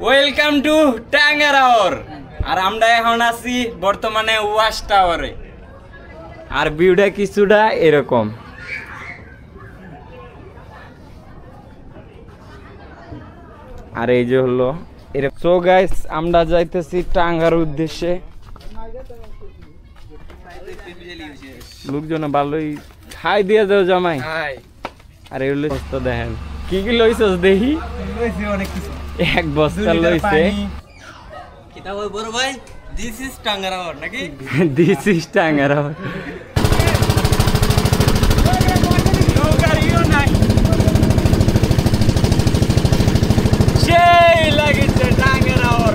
Welcome to টাঙ্গারাওর। আর আমরা এখন আছি বর্তমানে ওয়াচ টাওয়ারে। আর ভিউটা কিছুটা এরকম। আর এই যে হলো এরকম। সো গাইস, আমরা যাইতেছি টাঙ্গার উদ্দেশ্যে। লোকজন ভালোই খাই দিয়ে যাও জামাই। আর এগুলো তো দেখেন কি কি লইছস দেখি। এক বস্তা লইছে। কিতা ওই বড় ভাই, দিস ইজ টাঙ্গারাওর নাকি? This is Tanguar Haor. সেই লাগিছে টাঙ্গারাওর।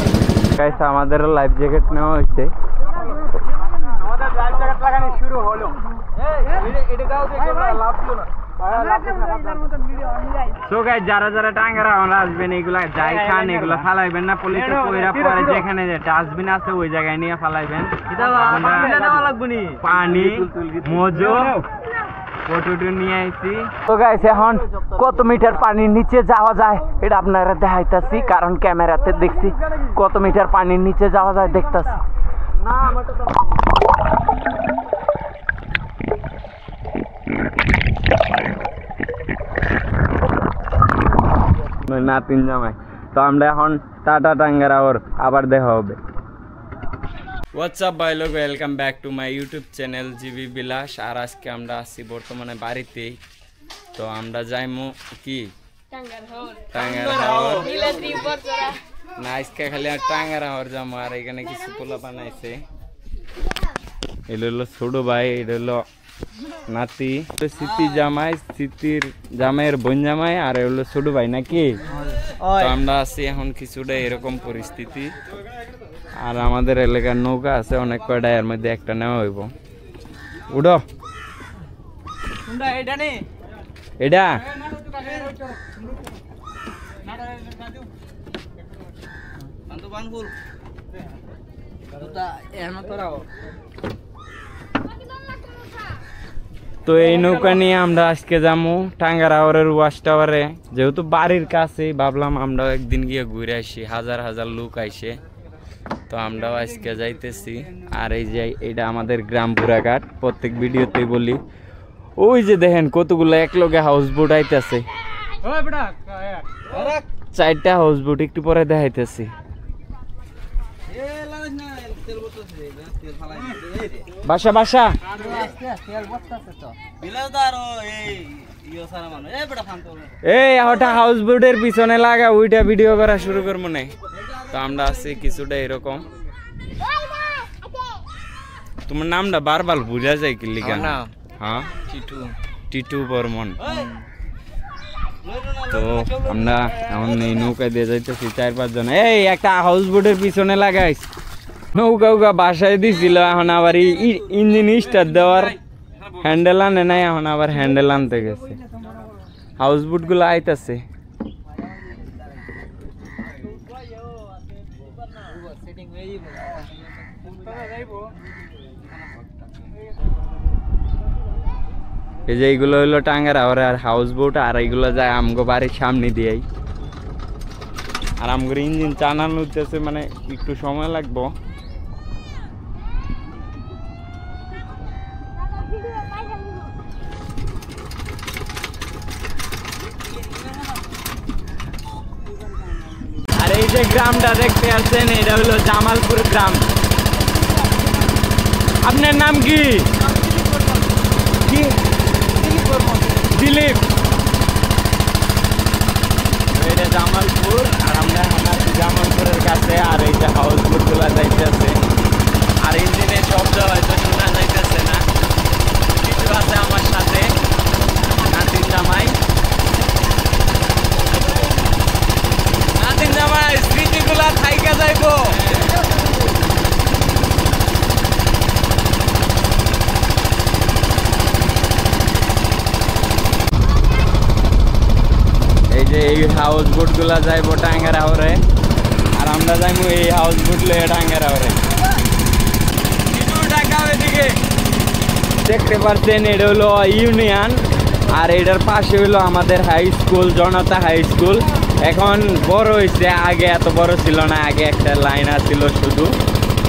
গাইস, আমাদের লাইফ জ্যাকেট নেওয়া হইছে। আমাদের লাইফ জ্যাকেট লাগানো শুরু হলো। এটা গাও দেখো না, লাভ দিও না। সো গাইস, যারা যারা টাঙ্গারাওর আসবেন এগুলা যাই খান এগুলা ফালাইবেন না। পুলিশে কইরা পরে যেখানে যে ডাস্টবিন আছে ওই জায়গায় নিয়ে ফালাইবেন। এটা নেওয়া লাগবে নি। পানি মজো ফটো নিয়ে আইছি। তো গাইস, এখন কত মিটার পানির নিচে যাওয়া যায় এটা আপনারা দেখাইতাছি, কারণ ক্যামেরাতে দেখছি কত মিটার পানির নিচে যাওয়া যায় দেখতাছি। না আমার তো নাতিন জামাই। তো আমরা এখন টাটা টাঙ্গারাওর, আবার দেখা হবে। হোয়াটসঅ্যাপ ভাই লোক, welcome back to my YouTube channel GB বিলাস। আর আজকে আমরা আছি বর্তমানে বাড়িতেই। তো আমরা যাইমু কি টাঙ্গারাওর না, আজকে খালি আর টাঙ্গারাওর যাবো। আর এখানে কিছু পোলা বানাইছে। এটা হলো ছোট ভাই, এটা হলো নাতি, স্মৃতি জামাই, স্মৃতির জামাইয়ের বোন জামাই, আর হলো ছোট ভাই নাকি। তো আমরা আছি এখন কিছুটা এরকম পরিস্থিতি। আর আমাদের এলাকার নৌকা আছে অনেক কয়টা, এর মধ্যে একটা নেওয়া হইব। উঠো এটা তো এই নৌকা নিয়ে আমরা আজকে যাবো টাঙ্গারাওরের ওয়াচ টাওয়ারে। যেহেতু বাড়ির কাছে, ভাবলাম আমরাও একদিন গিয়ে ঘুরে আসি। হাজার হাজার লোক আইসে, তো আমরাও আজকে যাইতেছি। আর এই যে এটা আমাদের গ্রাম পুরাঘাট, প্রত্যেক ভিডিওতেই বলি। ওই যে দেখেন কতগুলো একলগে হাউস বোট আইতেছে, 4টা হাউস বোট একটু পরে দেখাইতেছি। বাসা বাসা এই ওটা হাউস বোটের পিছনে লাগা, ওইটা ভিডিও করা শুরু করবো না। তো আমরা আছি কিছুটা এরকম। তোমার নামটা বারবার বুঝা যায় কি লিখা? হ্যাঁ, টিটু বর্মন। তো আমরা এখন এই নৌকা দিয়ে যাইতেছি 4-5 জন। এই একটা হাউস বোটের পিছনে লাগাইস। নৌকা উকা বাসায় দিছিল, এখন আবার ইঞ্জিন স্টার্ট দেওয়ার হ্যান্ডেল আনে নাই, এখন আবার হ্যান্ডেল আনতে গেছে। হাউস বোট গুলো আইতাছে। এই যে এইগুলো হইলো টাঙ্গারাওর আর হাউস বোট। আর এইগুলো যায় আমগো বাড়ির সামনে দিয়েই। আর আমগো ইঞ্জিন চালানো হইতেছে, মানে একটু সময় লাগবো। আর এই যে গ্রামটা দেখতে আসছেন, এটা হলো জামালপুর গ্রাম। আপনার নাম কি? দিলীপ। এটা জামালপুর। আর আমরা জামালপুরের কাছে। আর এই যে হাউস বোট গুলা যাইতেছে। আর ইঞ্জিনের শব্দ হয়তো শোনা যাইতেছে না। কিছু আছে আমার সাথে, নাতিন জামাই। নাতিন জামাই, স্মৃতিগুলা থাইকা যাইবো। এই যে এই হাউস বোট গুলা যাইবো টাঙ্গারাওরে। আর আমরা যাইবো এই হাউস বোট লয়ে টাঙ্গারাওরে। দেখতে পাচ্ছেন এটা হলো ইউনিয়ন। আর এটার পাশে হলো আমাদের হাই স্কুল, জনতা হাই স্কুল। এখন বড় হয়েছে, আগে এত বড় ছিল না, আগে একটা লাইন ছিল শুধু।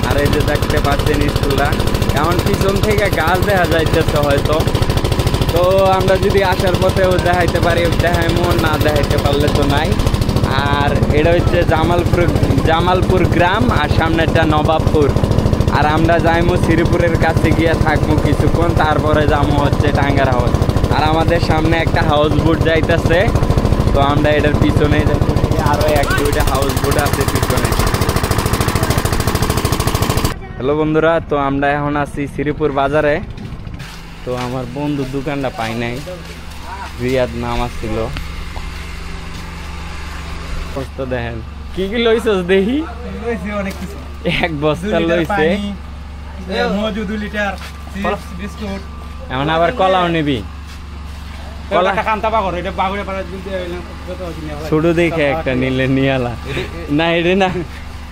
আর এই যে দেখতে পাচ্ছেন স্কুলটা, এখন পিছন থেকে গাছ দেখা যাইতেছে হয়তো। তো আমরা যদি আসার পথেও দেখাইতে পারি দেখাইমো, না দেখাইতে পারলে তো নাই। আর এটা হচ্ছে জামালপুর গ্রাম, আর সামনেটা নবাবপুর। আর আমরা যাইমো শ্রীপুরের কাছে গিয়ে থাকবো কিছুক্ষণ, তারপরে যাবো হচ্ছে টাঙ্গার হাউস। আর আমাদের সামনে একটা হাউস বোট যাইতেছে, তো আমরা এটার পিছনে যাইতেছি। আরও এক দুইটা হাউস বোট আছে পিছনে। হ্যালো বন্ধুরা, তো আমরা এখন আছি শ্রীপুর বাজারে। তো আমার বন্ধুর দোকানটা পাই নাই, রিয়াদ নাম আসছিল। বস্তা দেখেন কি কি লইছস দেখি। অনেক কিছু, এক বস্তা লইছে, মধু 2 লিটার, চিপস, বিস্কুট। এখন আবার কলাও নিবি। কলা কান্তা বাগর, এটা বাগরে পাড়া দিতে হইলো কত কিনে আবার। ছোট দেখে একটা নিলে নিয়ালা না, এটা না।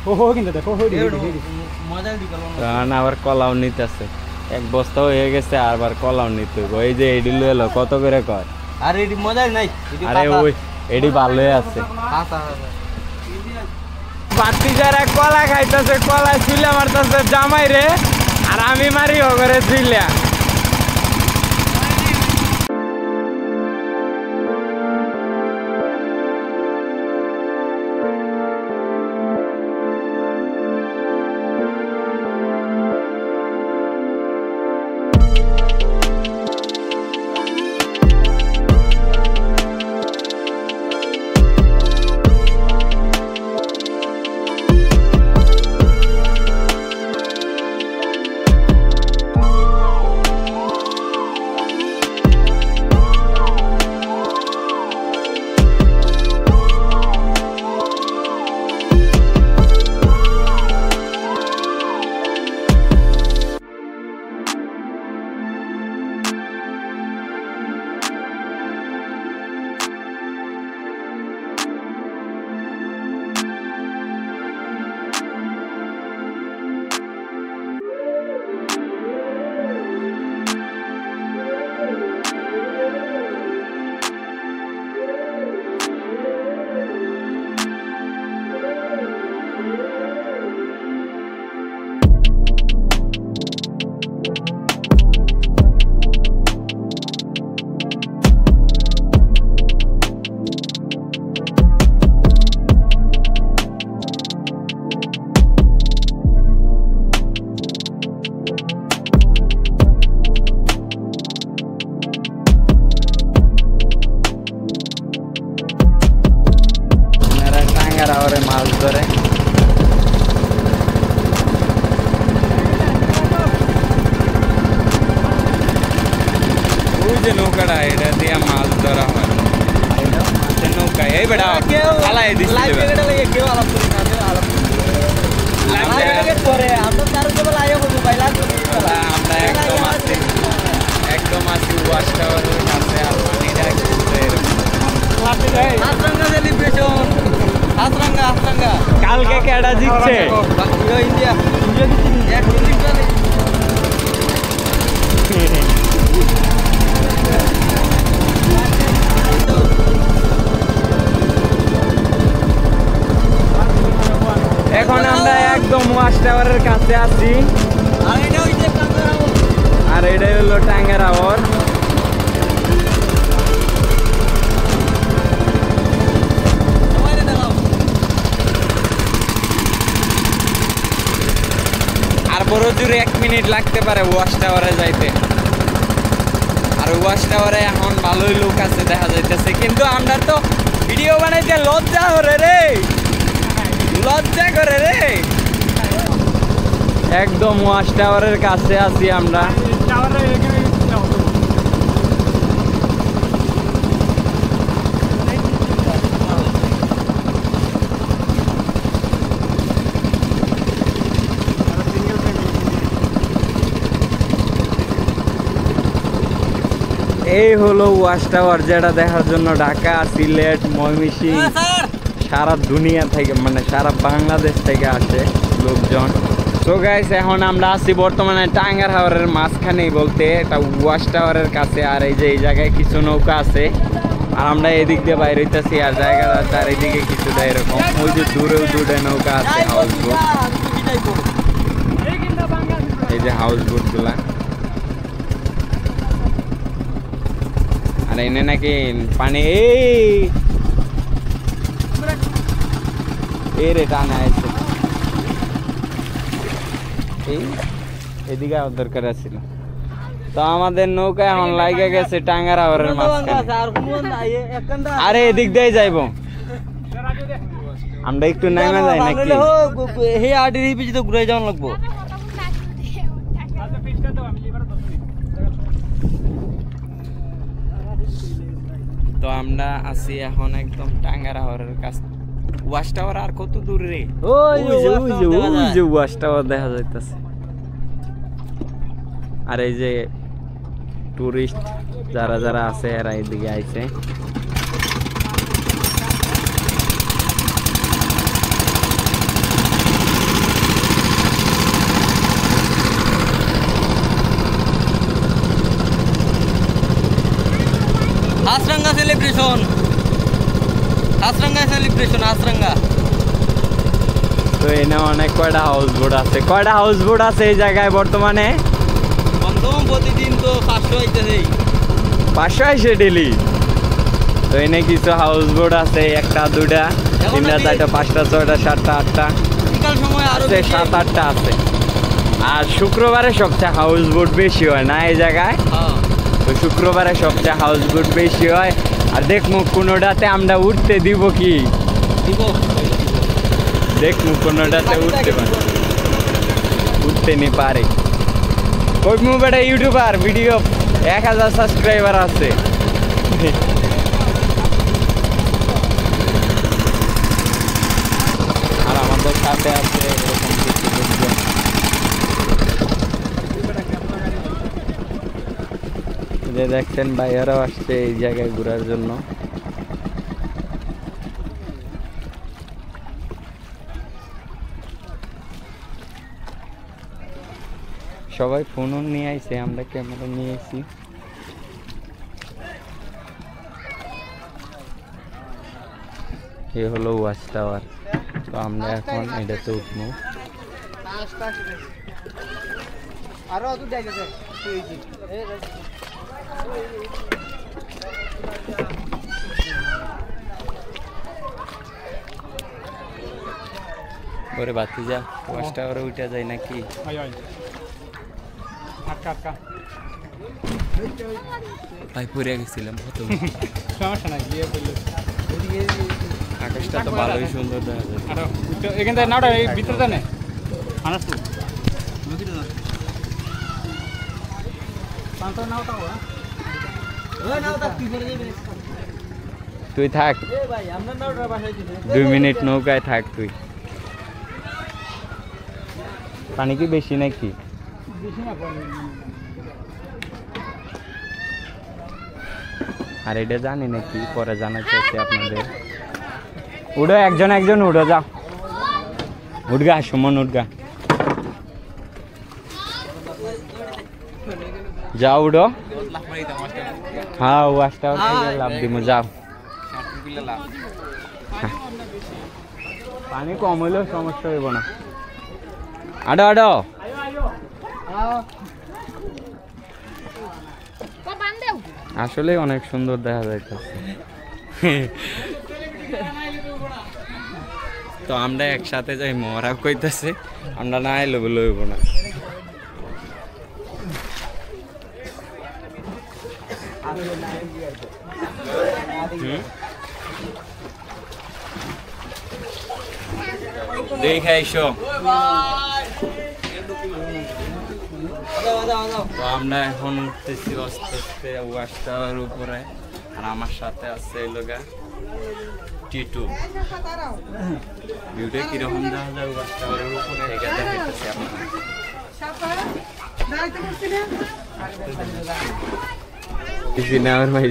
ও কিন্তু দেখো মজা দি গেল। কারণ আবার কলাও নিতেছে, এক বস্তা হয়ে গেছে, আবার কলাও নিতে হইব। এই যে এডি লইলো কত করে কয়? আরে এডি মজা নাই, আরে ওই এডি ভালোই আছে। বাতি যারা কলা খাইতেছে, কলা ছিলে মারতেছে জামাই রে, আর আমি মারি ওগরে ছিলা। মাছ ধরে ওই যে নৌকাটা, এটা দিয়ে মাছ ধরা হয়। মাছের নৌকা এই বেটা ফালাই দিচ্ছে। আমরা একদম আছি ওয়াশ টাওয়ারের কাছে, আর পানিটা কালকে কেডা জিতছে? ইন্ডিয়া এখন আমরা একদম ওয়াশ টাওয়ারের কাছে আছি, আর এটাই হলো টাঙ্গার হাওর। আর বড় জোরে 1 মিনিট লাগতে পারে ওয়াশ টাওয়ারে যাইতে। আর ওয়াশ টাওয়ারে এখন ভালোই লোক আছে দেখা যাইতেছে, কিন্তু আমরা তো ভিডিও বানাইতে লজ্জা করে রে, লজ্জা করে রে। একদম ওয়াশ টাওয়ারের কাছে আছি আমরা। এই হলো ওয়াশ টাওয়ার, যেটা দেখার জন্য ঢাকা, সিলেট, ময়মনসিংহ, সারা দুনিয়া থেকে মানে সারা বাংলাদেশ থেকে আসে লোকজন। তো গাইস এখন আমরা আছি বর্তমানে টাঙ্গার হাওরের মাঝখানেই, বলতে এটা ওয়াশ টাওয়ারের কাছে। আর এই যে এই জায়গায় কিছু নৌকা আছে, আর আমরা এদিক দিয়ে বাইরে হইতেছি আর জায়গাটা চারিদিকে কিছুটা এরকম ওই যে দূরেও দূরে নৌকা আছে হাউস বোট এই যে হাউস বোট গুলা আর এনে নাকি পানি এই রে টানা আছে এই এদিকে আর দরকার ছিল তো আমাদের নৌকা এখন লাগে গেছে টাঙ্গারা হাওরের মাঝখানে আরে এদিক দিয়ে যাইবো আমরা একটু নামে যাই নাকি হে আডির পিছে তো ঘুরে যাওয়া লাগবো তো আমরা আছি এখন একদম টাঙ্গারা হাওরের কাছ ওয়াচ টাওয়ার আর কত দূর রে ওই যে ওয়াচ টাওয়ার দেখা যাইতেছে আর এই যে টুরিস্ট যারা যারা আছে এরা এদিকে আইছে হাসরাঙ্গা সেলিব্রেশন হাসরাঙ্গা তো এনে অনেক কয়টা হাউস বোট আছে এই জায়গায় বর্তমানে প্রতিদিন তো 500 আইতেছে 500 আইছে ডেলি তো এনে কিছু হাউস বোট আছে একটা দুটা তিনটা চারটা পাঁচটা ছয়টা সাতটা আটটা বিকাল সময় আরো 7-8টা আছে আর শুক্রবারে সবচেয়ে হাউস বোট বেশি হয় না এই জায়গায় তো শুক্রবারে সবচেয়ে হাউস বোট বেশি হয় আর দেখমু কোনোটাতে আমরা উঠতে দিব কি দেখমু কোনোটাতে উঠতে নি পারে কইমু বেটা ইউটিউবার ভিডিও 1000 সাবস্ক্রাইবার আছে আর আমাদের সাথে আছে এরকম কিছু লোকজন যে দেখছেন ভাইয়ারাও আসছে এই জায়গায় ঘোরার জন্য সবাই ফোনও নিয়ে আইছে আমরা ক্যামেরা নিয়ে আইছি এই হলো ওয়াচ টাওয়ার তো আমরা এখন এটাতে উঠবো আরো দূর যাইতেছে ওরে বাতি যা ওয়াচ টাওয়ারে উঠে যায় নাকি ভাই পড়ে গেছিলাম সমস্যা নাই গিয়ে বললো আকাশটা তো ভালোই সুন্দর দেখা যায় এখান থেকে নাওটা এই ভিতরে জানে আনাস তো তুই থাক 2 মিনিট নৌকায় থাক তুই পানি কি বেশি নাকি আর এটা জানি নাকি পরে জানা চাইছি আপনাদের উঠো একজন উঠো যাও উঠগা সুমন উঠগা যাও উঠো হ্যাঁ ওয়াচটা লাভ দিব যাও পানি কম হইলেও সমস্যা হইব না আডো আডো আসলে অনেক সুন্দর দেখা যাইতেছে তো আমরা একসাথে যাই মরা কইতেছে আমরা না এলো লইব না দেখে আইসো তো আমরা এখন উঠতেছি আস্তে আস্তে ওয়াচ টাওয়ার উপরে আর আমার সাথে আছে লোগা টিটু ভিডিও কিরকম দেখা যায় ওয়াচ টাওয়ারের উপরে এটা দেখাইতেছি আপনাদের নেওয়ার ভাই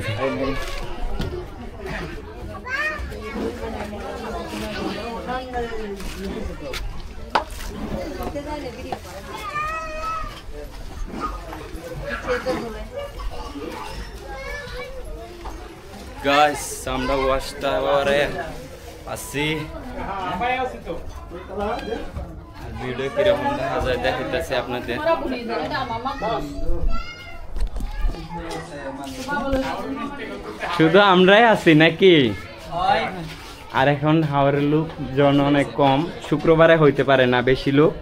গাইস আমরা ওয়াচ টাওয়ারে আছি। ভিডিও কিরকম দেখা যায় দেখাইতেছি আপনাদের। শুধু আমরাই আছি নাকি? আর এখন হাওড়ের লোকজন অনেক কম, শুক্রবারে হইতে পারে না বেশি লোক,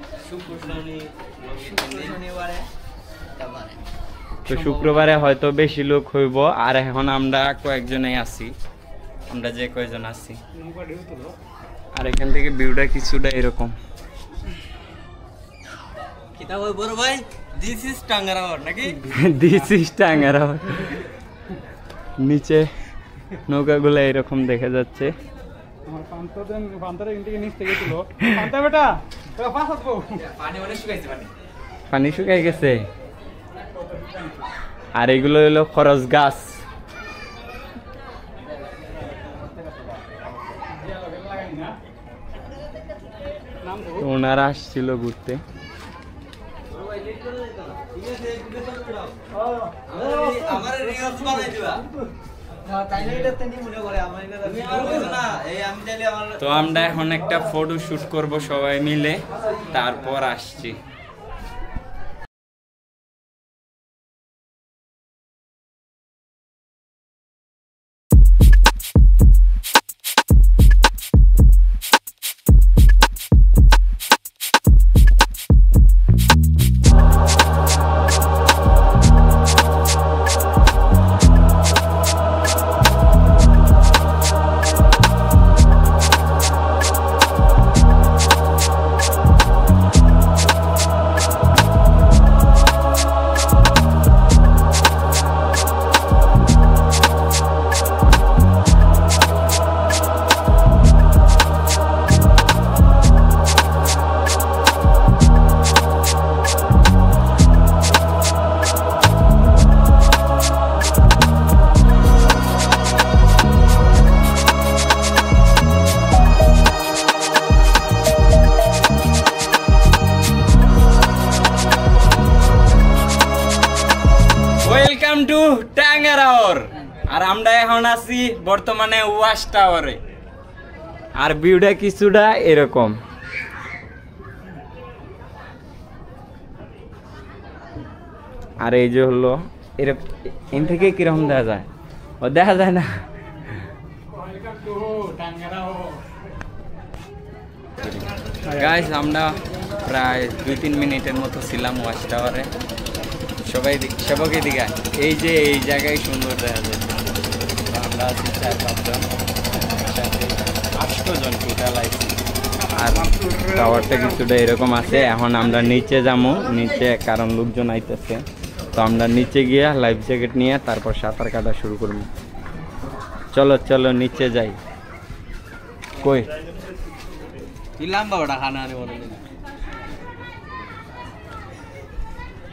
তো শুক্রবারে হয়তো বেশি লোক হইব। আর এখন আমরা কয়েকজনেই আছি, আমরা যে কয়েকজন আছি। আর এখান থেকে ভিউটা কিছুটা এরকম। বড় ভাই দিস ইজ টাঙ্গারাওয়ার নাকি? This is Tanguar Haor. নিচে নৌকাগুলো এরকম দেখা যাচ্ছে। পানি শুকাই গেছে। আর এগুলো হলো খরচ গাছ। ওনারা আসছিল ঘুরতে। তো আমরা এখন একটা ফটো শুট করব সবাই মিলে, তারপর আসছি। Welcome to টাঙ্গারাওয়ার। আর আমরা এখন আছি বর্তমানে ওয়াচ টাওয়ারে। আর ভিউটা কিছুটা এরকম। আর এই যে হলো এরকম, এন থেকে কিরকম দেখা যায়? ও দেখা যায় না। গাইস আমরা প্রায় 2-3 মিনিটের মতো ছিলাম ওয়াচ টাওয়ারে। সবাই সেবকের দিকে এই যে এই জায়গায় সুন্দর দেখা যাচ্ছে। আমরা আছি 4-5 জন, 8 জন টোটাল আইছি। আর টাওয়ারটা কিছুটা এরকম আছে। এখন আমরা নিচে যাবো, নিচে কারণ লোকজন আইতেছে। তো আমরা নিচে গিয়ে লাইফ জ্যাকেট নিয়ে তারপর সাঁতার কাটা শুরু করবো। চলো চলো নিচে যাই। কই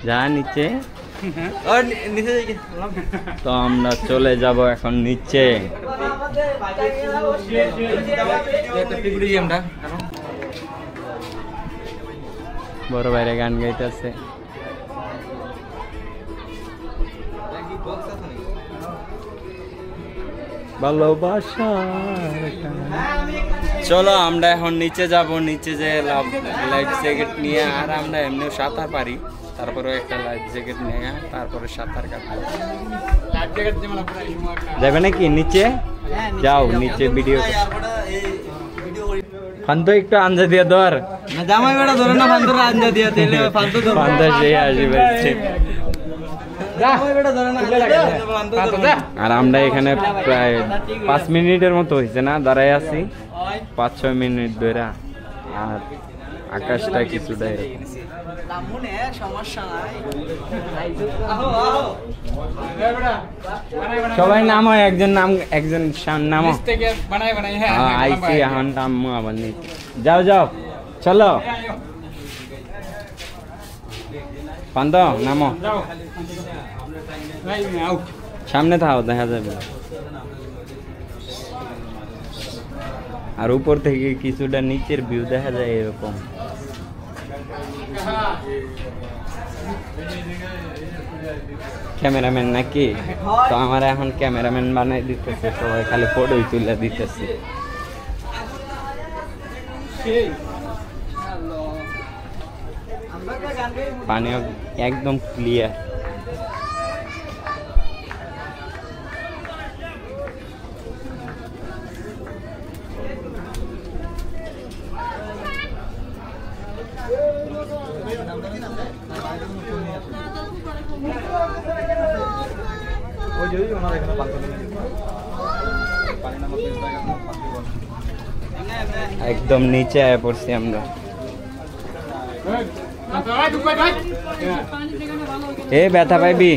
যা নিচে। তো আমরা চলে যাব এখন নিচে। বড় বাইরে গান গাইতেছে। ভালোবাসা। চলো আমরা এখন নিচে যাব, নিচে যে লাইফ জ্যাকেট নিয়ে। আর আমরা এমনিও সাঁতার পারি, তারপরে একটা লাইফ জ্যাকেট নিয়ে তারপরে সাঁতার কাটবো। যাবে নাকি নিচে? যাও নিচে ভিডিও। ফান্ত একটু আঞ্জা দিয়ে ধর। জামাই বেটা ধরে না ফান্তর আঞ্জা দিয়া দিলে ফান্ত ধর। ফান্ত সেই আসবে। আর আমরা এখানে প্রায় 5 মিনিটের মতো হয়েছে না দাঁড়াই আছি, 5-6 মিনিট ধরে। আর আকাশটা কিছুটা সবাই নামো, একজন নামো। আইসি এখন নামো আবার নিচে। যাও যাও চলো পান্ত নামো। সামনে থাও দেখা যাবে। আর উপর থেকে কিছুটা নিচের ভিউ দেখা যায় এরকম। ক্যামেরাম্যান নাকি? তো আমার এখন ক্যামেরাম্যান বানাই দিতেছে, সবাই খালি ফটোই তুলে দিতেছে। পানি একদম ক্লিয়ার। একদম নিচে আয়া পড়ছি আমরা। এ ব্যথা পাইবি?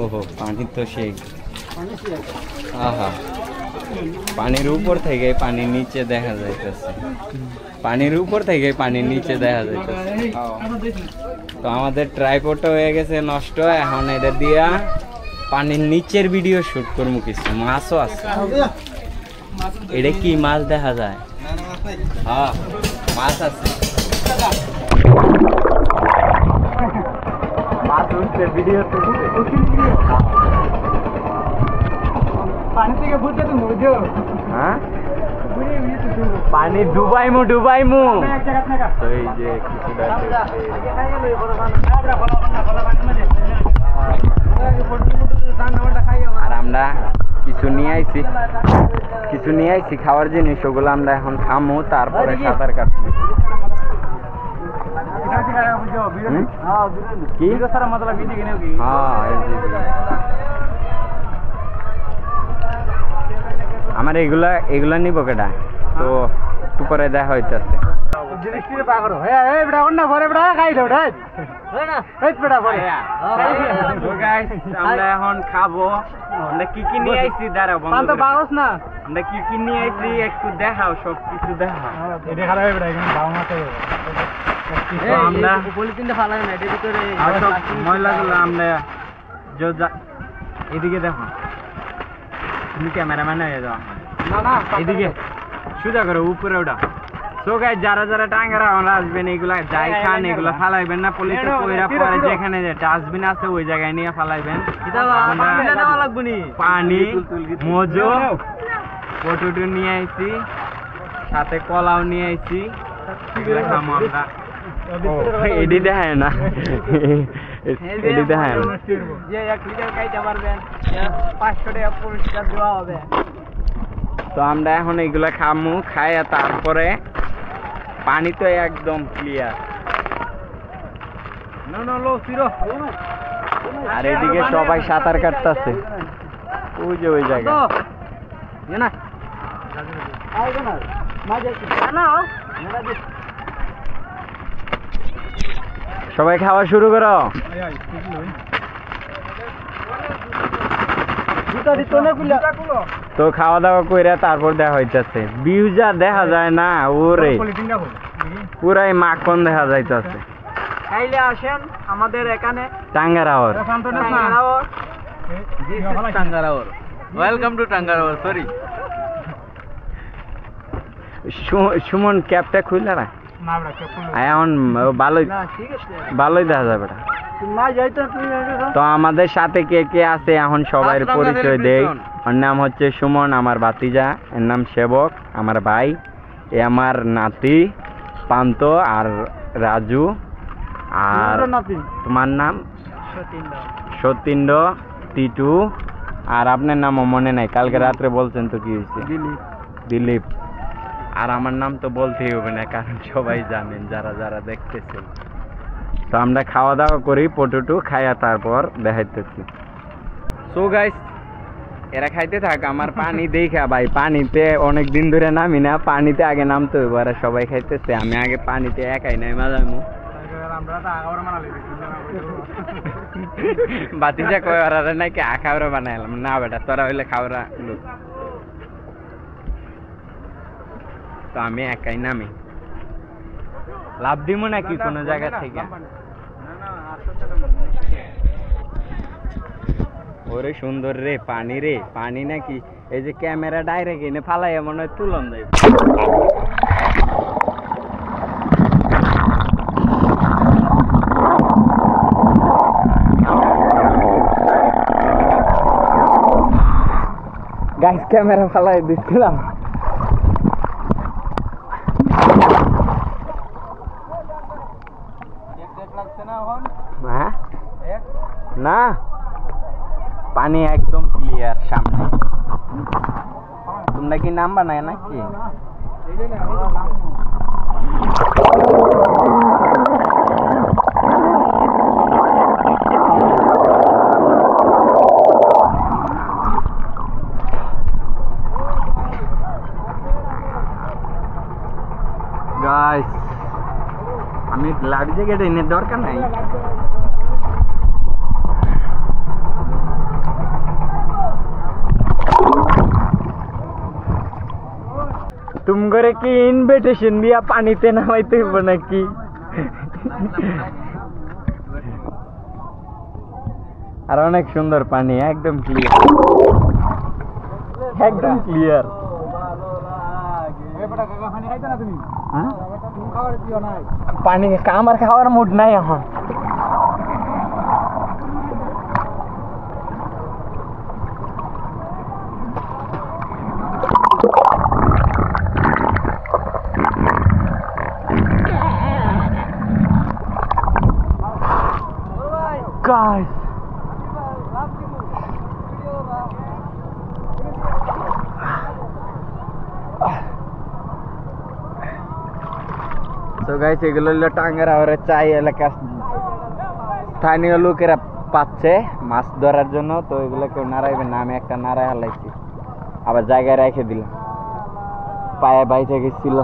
ওহো, পানি তো সেই। আহা, পানির উপর থেকে পানি নিচে দেখা যাইতেছে, পানির উপর থেকে পানির নিচে দেখা যাইতেছে। তো আমাদের ট্রাইপডটা হয়ে গেছে নষ্ট, এখন এটা দিয়া পানির নিচের ভিডিও শুট করবো। কিছু মাছও আছে। এটা কি মাছ দেখা যায়? হ্যাঁ, মাছ আছে। মাছ উঠছে, ভিডিও পানি থেকে বুঝতে তুমি বুঝো? হ্যাঁ, পানি ডুবাইমু ডুবাইমু। তো এই যে কিছুটা আর আমরা কিছু নিয়ে আইছি খাওয়ার জিনিস, ওগুলো আমরা এখন খামু, তারপরে সাঁতার কাটবো। আমার এগুলা নিব কেটা? তো একটু পরে দেখা হইতেছে। আমরা এখন খাবো। আমরা কি কি নিয়ে আইছি? দাঁড়াও, আমরা কি কি নিয়ে আইছি একটু দেখাও, সব কিছু দেখাও। আমরা ময়লাগুলো আমরা এদিকে দেখো, তুমি ক্যামেরাম্যান হয়ে যাও। এদিকে সোজা করো, উপরে ওটা। তো গাইস, যারা যারা টাঙ্গারা আমরা আসবেন, এগুলা যাই খান এগুলা ফালাইবেন না। পলিথিন কইরা পরে যেখানে ডাস্টবিন আছে ওই জায়গায় নিয়ে ফালাইবেন। পানি, মজো, পটেটো নিয়ে আইছি, সাথে কলাও নিয়ে আইছি। এগুলা খামো আমরা। এডি দেখায় না, এডি দেখায় না। যে 1 লিটার খাইতে পারবেন 500 টাকা পুরস্কার দেওয়া হবে। তো আমরা এখন এগুলা খামু, খাইয়া তারপরে পানি তো একদম ক্লিয়ার। আর এদিকে সবাই সাঁতার কাটতেছে, ওই যে ওই জায়গা। সবাই খাওয়া শুরু করো। তো খাওয়া দাওয়া কইরা তারপর দেখা হইতেছে। ভিউজা দেখা যায় না, ওরে পুরাই মাখন দেখা যাইতেছে। খাইলে আসেন আমাদের এখানে Tanguar Haor. Welcome to Tanguar Haor. Sorry Suman, ক্যাপটা খুললা না? এখন ভালোই দেখা যাবে। তো আমাদের সাথে কে কে আছে এখন সবাই পরিচয় দেই। ওর নাম হচ্ছে সুমন, আমার ভাতিজা। এর নাম সেবক, আমার ভাই। এ আমার নাতি পান্ত আর রাজু। আর তোমার নাম? সতীন্দ্র, টিটু। আর আপনার নামও মনে নাই, কালকে রাত্রে বলছেন তো কি হয়েছে? দিলীপ। আর আমার নাম তো বলতেই হবে না, কারণ সবাই জানেন যারা যারা দেখতেছেন। তো আমরা খাওয়া দাওয়া করি, পটেটো খাইয়া তারপর দেখাইতেছি। সো গাইস, এরা খাইতে থাক। আমার পানি দেখা ভাই, পানিতে অনেক দিন ধরে নামি না, পানিতে আগে নামতে হবে। এরা সবাই খাইতেছে, আমি আগে পানিতে একাই নাই মাজামু। বাতিজা কয় ওরা নাকি আখাওরা বানাইলাম না। বেটা, তোরা হইলে খাওয়া লোক। তো আমি একাই নামি। লাভ দিব নাকি কোনো জায়গা থেকে? ওরে সুন্দর রে পানি, রে পানি নাকি? এই যে ক্যামেরা ডাইরেক্ট এনে ফালাই মনে হয় তুলন যাইব। গাইস ক্যামেরা ফালাই দিচ্ছিলাম। হ্যাঁ না, পানি একদম ক্লিয়ার সামনে। তোমরা কি নামবা না নাকি? গাইস আমি লাইফ জ্যাকেট এনে দরকার নাই। तुम करे की इनविटेशन दिया पानीते नामाइते नाकि আর অনেক সুন্দর পানি, একদম ক্লিয়ার, একদম ক্লিয়ার। পানি আমার খাওয়ার মুড নাই এখন। Guys, so guys এগুলো হলো টাঙ্গারা ওরে চাই এলাকা স্থানীয় লোকেরা পাচ্ছে মাছ ধরার জন্য, তো এগুলো কেউ নাড়াইবে না, আমি একটা নাড়াই হালাইছি আবার জায়গায় রেখে দিলাম, পায়ে বাইতে গেছিল।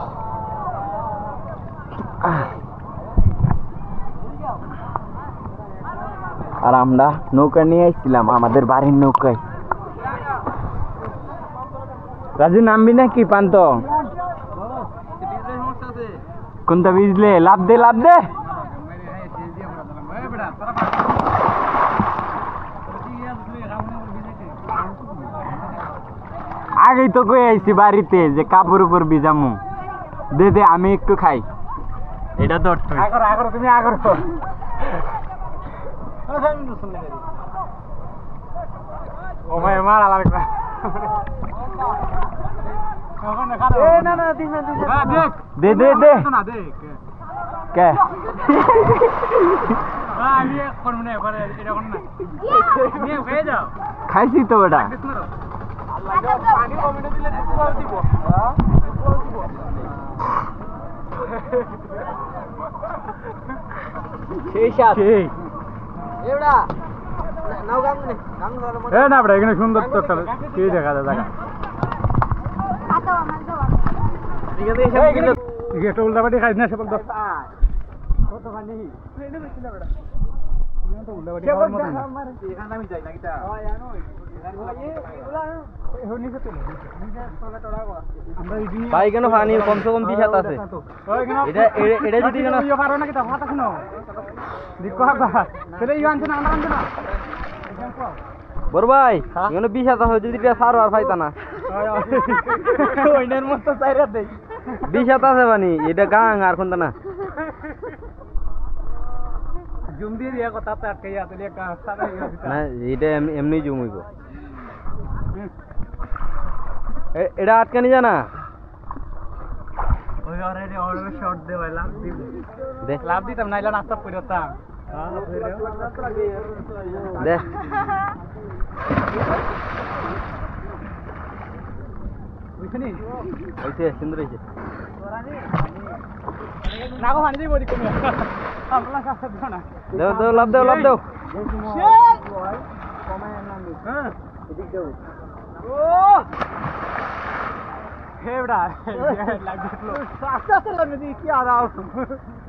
আর আমরা নৌকা নিয়ে আসছিলাম আমাদের বাড়ির নৌকায়। রাজু নামবি নাকি পান্ত? কোনটা ভিজলে? লাভ দে লাভ দে। আগেই তো কই আইছি বাড়িতে যে কাপড় উপর ভিজামু, দে দে আমি একটু খাই। এটা ধর তুই আগর তুমি আগর ও ভাই মার আলার কা এ না না দিন না দিন দেখ দে দে দে না দেখ কে আমি কোন মনে করে এটা কোন না নিয়ে খেয়ে যাও। খাইছি তো বেটা, পানি কমিয়ে দিলে দিতে দিব। হ্যাঁ সেই সাথ সেই এবড়া নাও গাম নে গাম ধরে মত এ না বড় এখানে সুন্দর তো কি দেখা যায় জায়গা আতো আমার দাও ঠিক আছে এই সব গেট উল্টা বাটি খাইছ না সব দস কত পানি এনে বেশি না বড় আমি তো উল্টা বাটি খাওয়ার মত না এখানে আমি যাই না কিটা হয় জানো ভাই কেন পানি কমসে কম 20 হাত আছে এটা এটা যদি কেন ইয়া পারো না কি তা হাত আছে না দেখো হাবা সেটা ইয়া আনছ না আনছ না বড় ভাই এখানে 20 হাত আছে যদি এটা সারো আর পাইতা না ওইনার মত চাইরা দেই 20 হাত আছে পানি এটা গাং আর কোনটা না জুম দিয়ে দিয়া কথা আটকে আছে লেখা সারা না এটা এমনি জুম হইবো। এটা আটকানি জানা ওই অলরেডি অলরেডি শর্ট দে ভাই লাভ দি দে লাভ দিতাম নাইলা নাস্তা কইরতাম হ্যাঁ দে ওইখানে ওইতে সুন্দর হইছে না গো পানি দিব দি কমে আমলা কাছে দাও না দাও দাও লাভ দাও লাভ দাও কমায় না হ্যাঁ এদিক দাও ও হেবড়া লাগলো আস্তে আস্তে লাগবে দি কি আরাও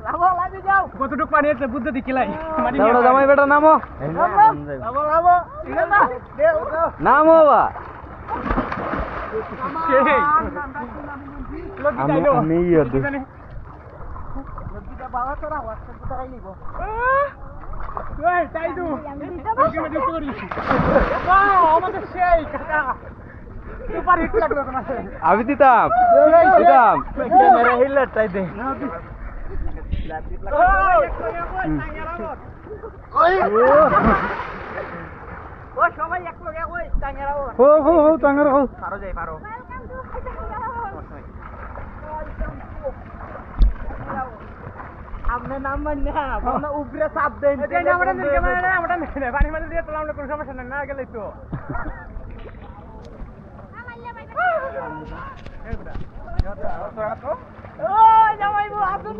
লাগো লাগি যাও কতটুক পানি আছে বুদ্ধ দি কিলাই মানে দাও জামাই বেটা নামো নামো নামো ঠিক আছে না নামো বা আমি ইয়া দে লগিটা বাবা তোরা হোয়াটসঅ্যাপ কোথায় নিব এই তাইদু কি মে যুক্ত করিস ওয়াও আমাদের সেই কাকা সুপার হিট লাগলো তোমার আমি দিতাম দিতাম ক্যামেরা হিলার চাই দে ও সবাই এক লগে ওই টাঙ্গেরাও হো টাঙ্গারা হো পারো যাই পারো আপনি নাম্বার না আমরা উপরে চাপ দেন এটা আমরা নিয়ে ক্যামেরা আমরা নেই পানি মানে দিয়ে তোলা আমরা কোনো সমস্যা না গেলেই তো ও জামাই বউ আসুন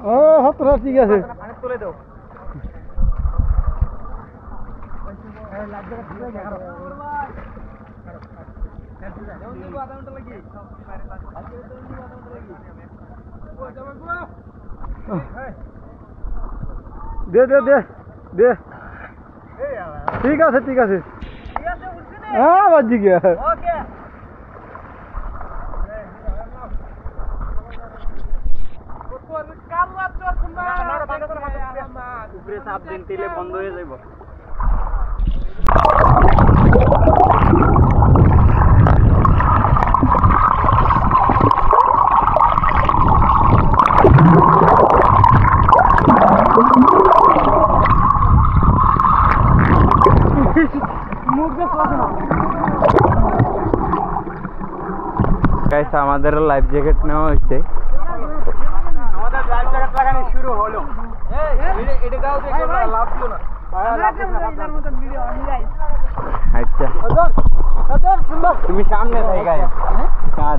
ও হাতরা ঠিক আছে পানি তুলে দাও দে দে দে দে ঠিক আছে হ্যাঁ বাজি গিয়া ওকে উপরে চাপ দিন তেলে বন্ধ হয়ে যাইব গাইস আমাদের লাইফ জ্যাকেট নেওয়া হয়েছে আমাদের লাইফ জ্যাকেট লাগানো শুরু হলো এটা দাও দেখো লাভ দিও না আচ্ছা তুমি সামনে থাকা কাজ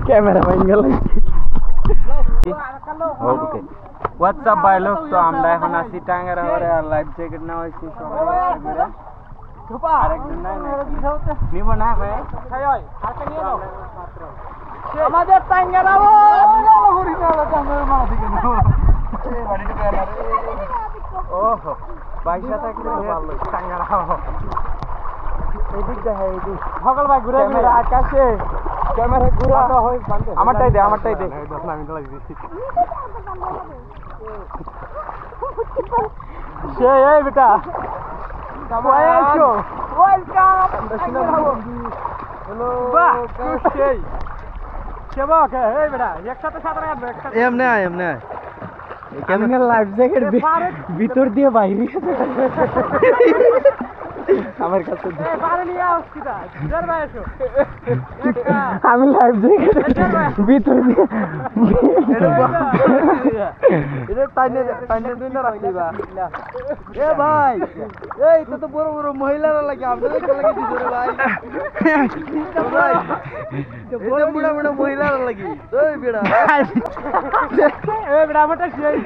ক্যামেরা ম্যান গেল ওকে হোয়াটসঅ্যাপ ভাই লোক তো আমরা এখন আছি টাঙ্গারা হরে আর লাইফ জ্যাকেট নেওয়া হয়েছে সবাই আরেকজন নাই নিব না ভাই আমাদের টাঙ্গেরা ওহো পয়সা থাকলে ভালো টাঙ্গারা এদিক দেখা এদিক সকল ভাই ঘুরে ক্যামেরা আকাশে ক্যামেরা ঘুরে আমারটাই দে আমি তো লাগছি সে এই বেটা ওয়েলকাম বাহ সেই কেমন এই বেটা একসাথে সাঁতার কাটবে একসাথে এমনে কেমনে লাইফ জ্যাকেট ভিতর দিয়ে বাইরে আমার কাছে পারে নিয়ে আসছি তা জোর ভাই এসো আমি লাইফ জ্যাকেট ভিতর দিয়ে এটা টাইনে দুই না রাখলিবা এ ভাই এই তো বড় বড় মহিলারা লাগে আপনাদের কে লাগে দিছো রে ভাই ভাই এটা বুড়া বুড়া মহিলারা লাগে ওই বেড়া এ বেটা আমারটা সেই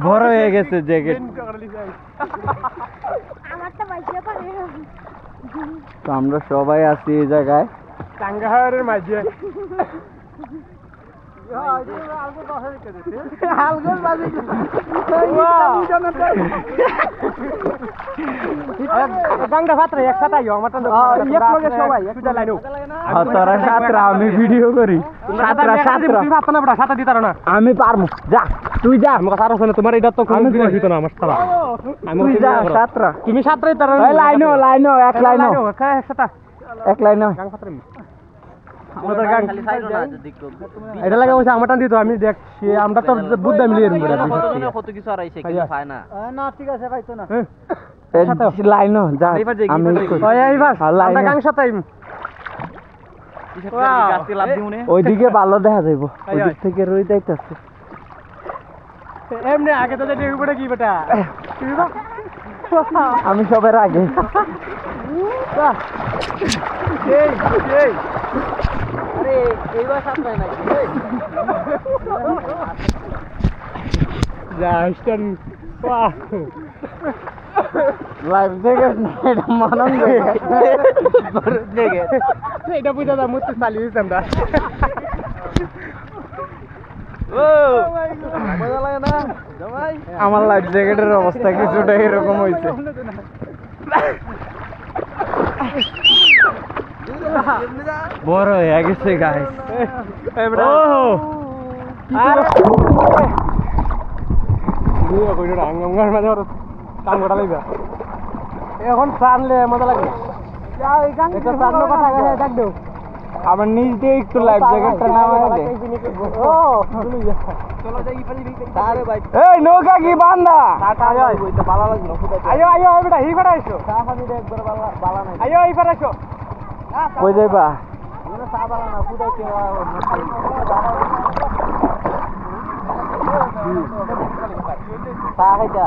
বড় হয়ে গেছে জ্যাকেট আমারটা বাইশে পারে তো আমরা সবাই আছি এই জায়গায় টাঙ্গাহারের মাঝে গাঙ্গা পাত্রে একসাথে আইও আমারটা সবাই একটা লাইনো তোরা সাতরা আমি ভিডিও করি সাতরা তুই ভাত না বড় সাথে দিতার না আমি পারবো যা তুই যা আমার কথা শুনে তোমার এটা তো কোনো দিন হইতো না আমার সারা তুই যা সাতরা তুমি সাতরাই তার লাইনো এক লাইনো একসাথে এক লাইনো গাং পাত্রে আমাদের গাং খালি সাইড না এটা লাগে ওই আমারটা দিত আমি দেখছি আমরা তো বুদ্ধা মিলিয়ে দিব কত কিছু আর আইছে কিছু খায় না না ঠিক আছে পাইতো না লাইনো যা আমি ওই এইবার আমরা গাং সাথে গাছকে লাভ দিমু নে ওইদিকে ভালো দেখা যাইবো ওইদিক থেকে রই যাইতাছে এমনি আগে তো দেখি পড়ে কি বেটা আমি সবার আগে এই আরে এইবার সাথে নাই যা স্ট্যান্ড বাহ লাইফ জ্যাকেট না এটা মানন জ্যাকেট এটা বুঝা দা মুতে চালিয়ে দিতাম দা ও মজা লাগে না জামাই আমার লাইফ জ্যাকেটের অবস্থা কিছুটা এরকম হইছে বড় হয়ে গেছে গাইস এখন টানলে মজা লাগে আবার নিচ দিয়ে একটু লাইফ জ্যাকেটটা নামায় দে আরে ভাই এই নৌকা কি বান্দা বইতে ভালো লাগবে না ফুটাইতে আয়ো আয়ো বেটা হি ফেরা আইছো চা পানি দে একবার বালা নাই আয়ো হি ফেরা আইছো কই যাইবা এগুলো চা বালা না ফুটাইতে চা খাইতা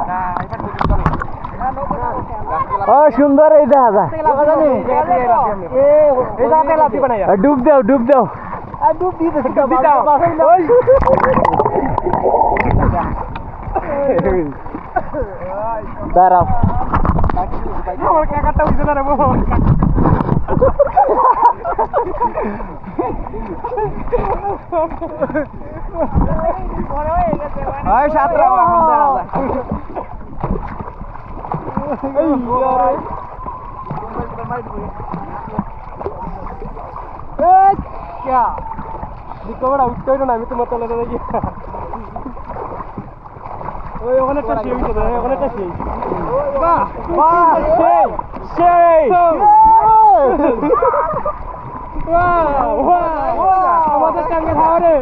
ও সুন্দর এই দেখা যায় এই জায়গাতে লাথি বানাই ডুব দাও ডুব দাও ডুব দিতে দাঁড়াও আমার কাকাটা হইছে না রে বউ ওই সাতরা এখন দেখা যায় আমি তোমার তলে দেখি ওই ওখানে একটা সেই ওখানে একটা সেই আমাদের টাঙ্গে খাওয়া রে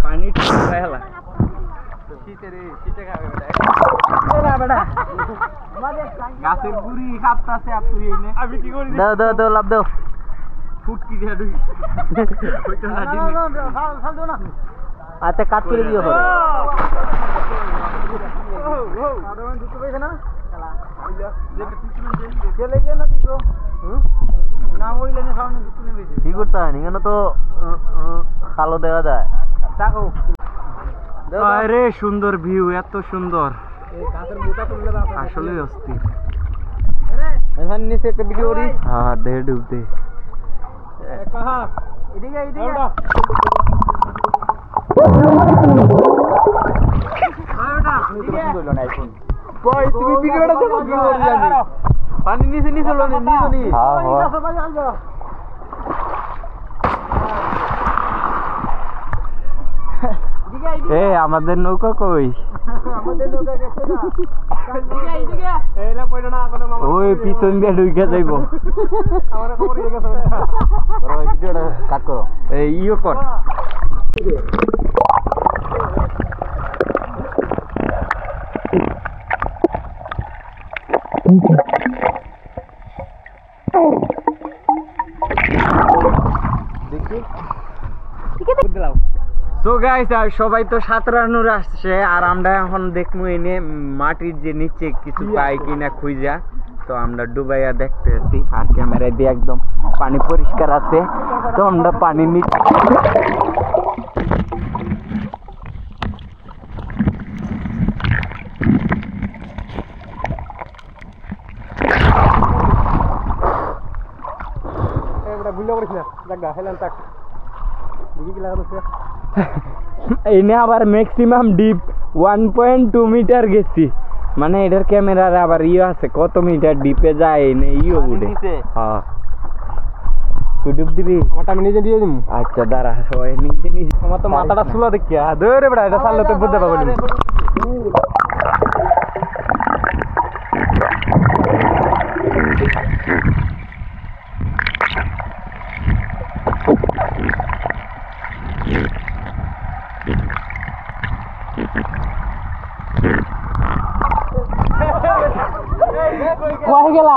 পানি খেলা গাছের গুড়ি কাঁপতাছে আর তুই এনে আমি কি করি দাও দাও দাও লাভ দাও ফুটকি দিয়ে ঢুই ওইটা না দিলে আচ্ছা কাট করে দিও পরে কি করতে হয় এখানে তো কালো দেখা যায় আরে সুন্দর ভিউ এত সুন্দর আসলে অস্থির এখানে নিচে একটা ভিডিও করি হ্যাঁ দে ডুব দে ভাই তুমি ভিডিওটা দেখো কি করি আমি পানি নিচে নিচে লো নিচে নি হ্যাঁ হ্যাঁ আমাদের নৌকা কই ওই পিছন দিয়ে ঢুকে যাইব ভিডিওটা কাট করো এই ইয়ে কর তো গাইস আর সবাই তো সাঁতরানোর আসছে আর আমরা এখন দেখবো এনে মাটির যে নিচে কিছু পাই কিনা খুঁজা তো আমরা ডুবাইয়া দেখতে আছি আর ক্যামেরা দিয়ে একদম পানি পরিষ্কার আছে তো আমরা পানি নিচে এনে আবার ম্যাক্সিমাম ডিপ 1.2 মিটার গেছি মানে এটার ক্যামেরার আবার ইয়ে আছে কত মিটার ডিপে যায় এনে ইয়ে উঠে হ্যাঁ তুই ডুব দিবি আমারটা আমি নিজে দিয়ে দিম আচ্ছা দাঁড়া সবাই নিজে নিজে আমার তো মাথাটা চুলা দেখি ধরে বেড়া এটা চাললে তো বুঝতে পারবো না কই গেলা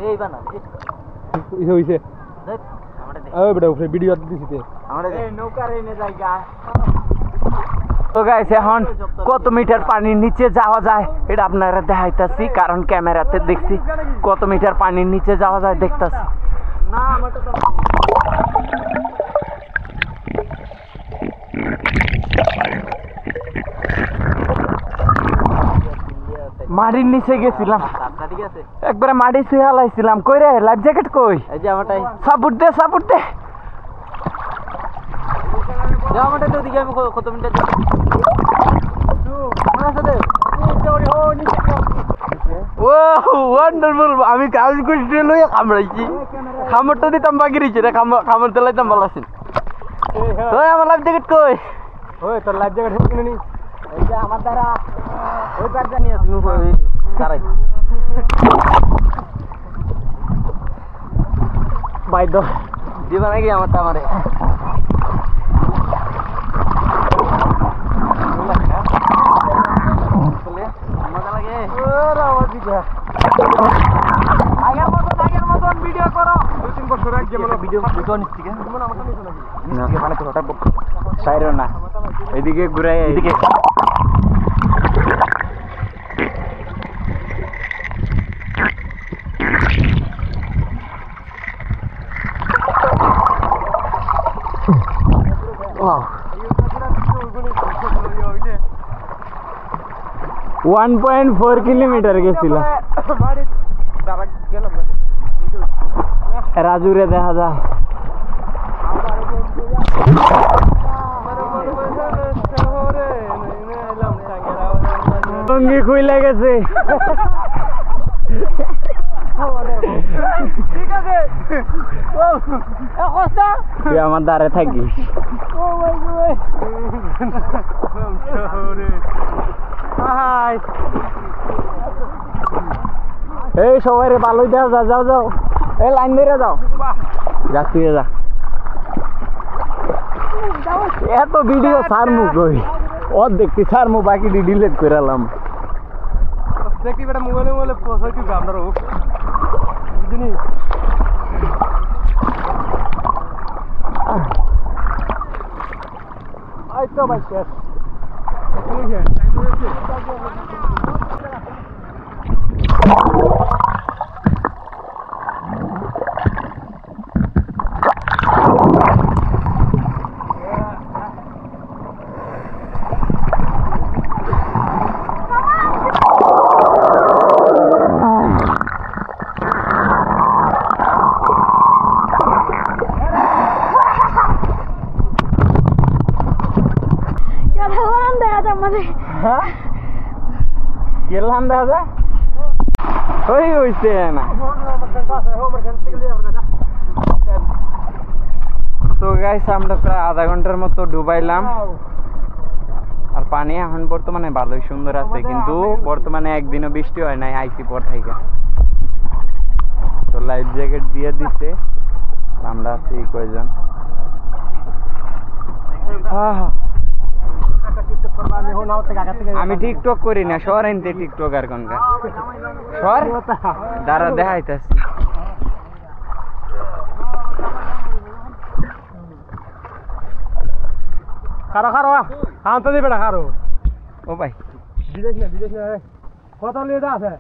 এই বানা হইছে দেখ আমারে দেখ ওই বেটা উপরে ভিডিও দিছিতে আমারে দেখ নৌকা রেনে জায়গা তো গাইস এখন কত মিটার পানির নিচে যাওয়া যায় এটা আপনারা দেখাইতাছি কারণ ক্যামেরাতে দেখছি কত মিটার পানির নিচে যাওয়া যায় দেখতাছি না আমারটা তো মাটির নিচে গেছিলাম আপনা ঠিক আছে একবারে মাটি ছুঁয়ে হালাইছিলাম কই রে লাইফ জ্যাকেট কই এই যে আমারটাই সাপোর্ট দে দাও আমারটা তো দিকে আমি কত মিনিট ও ওয়ান্ডারফুল আমি কাজ করতে লইয়া কামড়াইছি খামরটা দিতাম বাকি রইছে রে খামর তেলাইতাম ভালো আছে ওই আমার লাইফ জ্যাকেট কই ওই তোর লাইফ জ্যাকেট কিনে নি এই যে আমার দ্বারা ওই ব্যাগটা নিয়ে তুমি দাঁড়াই বাইদ দিবা নাকি আমারটা আমারে মজা লাগে আগের মতন ভিডিও করো 2-3 বছর আগে যেমন ভিডিও নিস থেকে মানে তো হঠাৎ সাইরো না এদিকে ঘুরাই এদিকে Wow. 1.4 কিলোমিটার গেছিল রাজুরে দেখা যা লুঙ্গি খুইলে গেছে ঠিক আছে তুই আমার দ্বারে থাকিস এই সবাই রে ভালোই দেখা যা যাও যাও এই লাইন ধরে যাও যা তুই যা এত ভিডিও সার মুখ কই অর্ধেকটি সার মুখ বাকি ডিলিট করে এলাম দেখি বেটা মোবাইলে পৌঁছাইছি আপনার হোক বুঝিনি আই তো ভাই শেষ গেলাম দাদা ওই হইছে না তো গাইস আমরা প্রায় আধা ঘন্টার মতো ডুবাইলাম আর পানি এখন বর্তমানে ভালোই সুন্দর আছে কিন্তু বর্তমানে একদিনও বৃষ্টি হয় নাই আইসি পর থেকে তো লাইফ জ্যাকেট দিয়ে দিচ্ছে আমরা আছি কয়জন আমি টিকটক করি না সর আনতে টিকটক আর কোনকার সর দাঁড়া দেখাইতেছি খারো খারো আনতে দিবে না খারো ও ভাই বিদেশ না কত লিটার আছে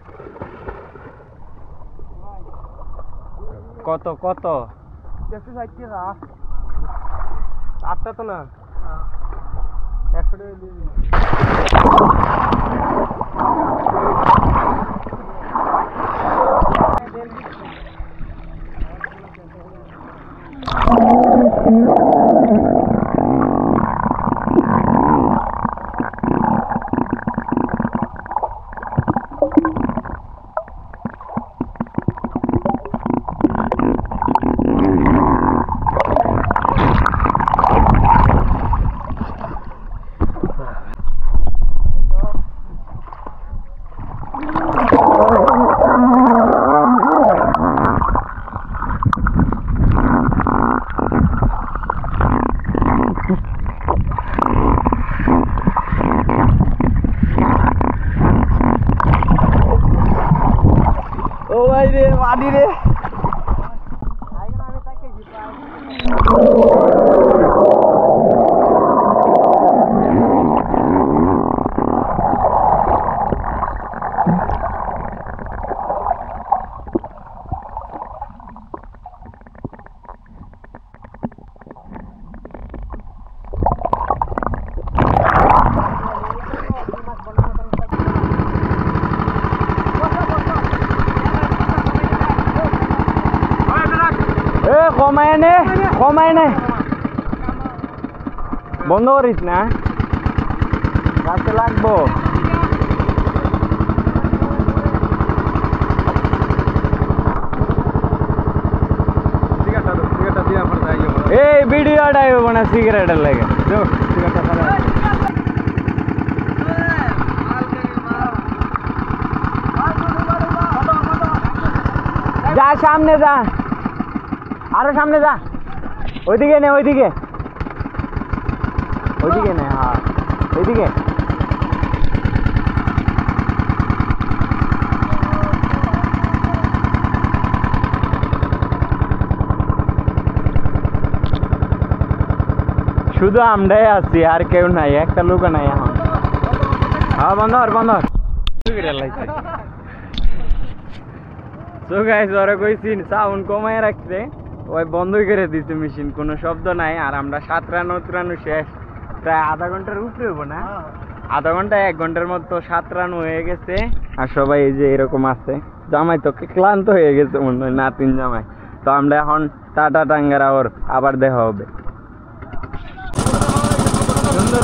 কত কত 160 টাকা 8টা তো না 100 টাকা দিয়ে ও ভাই রে মানি রে কমায় নে বন্ধ করিস না রাতে লাগবো এই ভিডিওটা দেবো না সিগারেটের লাগে যা সামনে যা আরো সামনে যা ওইদিকে নে ওইদিকে নে হ্যাঁ ওইদিকে শুধু আমরাই আছি আর কেউ নাই একটা লোক নাই এখন হ্যাঁ বন্ধ তো গাইস ওরা কইছি সাউন্ড কমায় রাখতে ওই বন্ধই করে দিছে মেশিন কোনো শব্দ নাই আর আমরা সাঁতরানো শেষ প্রায় আধা ঘন্টার উপরে হবো না আধা ঘন্টা 1 ঘন্টার মতো সাঁতরানো হয়ে গেছে আর সবাই এই যে এরকম আছে জামাই তো ক্লান্ত হয়ে গেছে মনে হয় নাতিন জামাই তো আমরা এখন টাটা টাঙ্গারা ওর আবার দেখা হবে সুন্দর